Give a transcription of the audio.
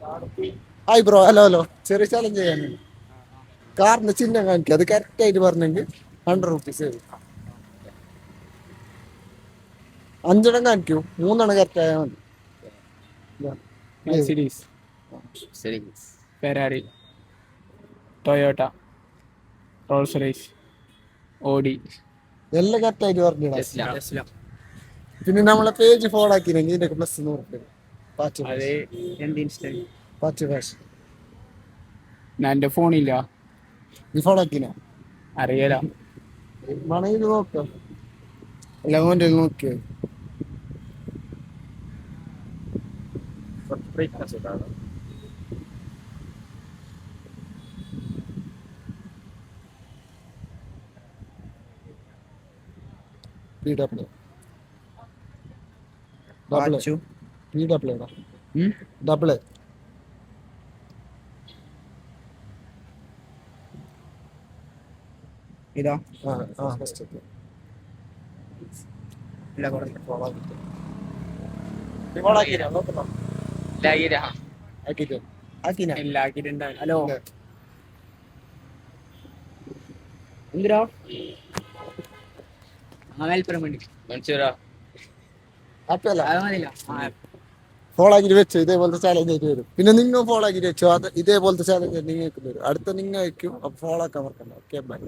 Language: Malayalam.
Hi bro, hello hello. ചെറിയ ചലഞ്ച് ചെയ്യാനുണ്ട്. കാറിന്റെ ചിഹ്നം കാണിക്കുക, അത് കറക്റ്റ് ആയിട്ട് പറഞ്ഞെങ്കിൽ 100 rupees. 5 കാണിക്കൂ, 3 കറക്റ്റ് ആയാൽ മതി. Mercedes, Ferrari, Toyota, Rolls Royce, Audi, എല്ലാം കറക്റ്റ് ആയിട്ട് പറഞ്ഞിടാ. പിന്നെ നമ്മളെ പേജ് ഫോളോ ആക്കിനെങ്കിൽ ഇതിന്റെ +100. അത് പാച്ച് ഫാഷൻ ഞാൻ എൻ്റെ ഫോണില്ല, നീ ഫോളോ ആക്കിനാ അറിയല. മണയിൽ നോക്കാം, എല്ലാം ഓൻ്റെ നോക്കിയോ. ഡബിൾ ഡബിൾ ഇതാ ഫസ്റ്റ് ഹലോ എന്തിനാ ഫോളോ ആക്കിട്ട് വെച്ചു. ഇതേപോലത്തെ ചാലഞ്ച് ആയിട്ട് വരും. പിന്നെ നിങ്ങൾ ഫോളോ ആക്കിട്ട് വെച്ചു, അത് ഇതേപോലത്തെ ചാലഞ്ച് നിങ്ങൾക്ക് വരും. അടുത്ത നിങ്ങൾ വയ്ക്കും. അപ്പൊ ഫോളോ ആക്കാൻ മറക്കണ്ട. Okay, by.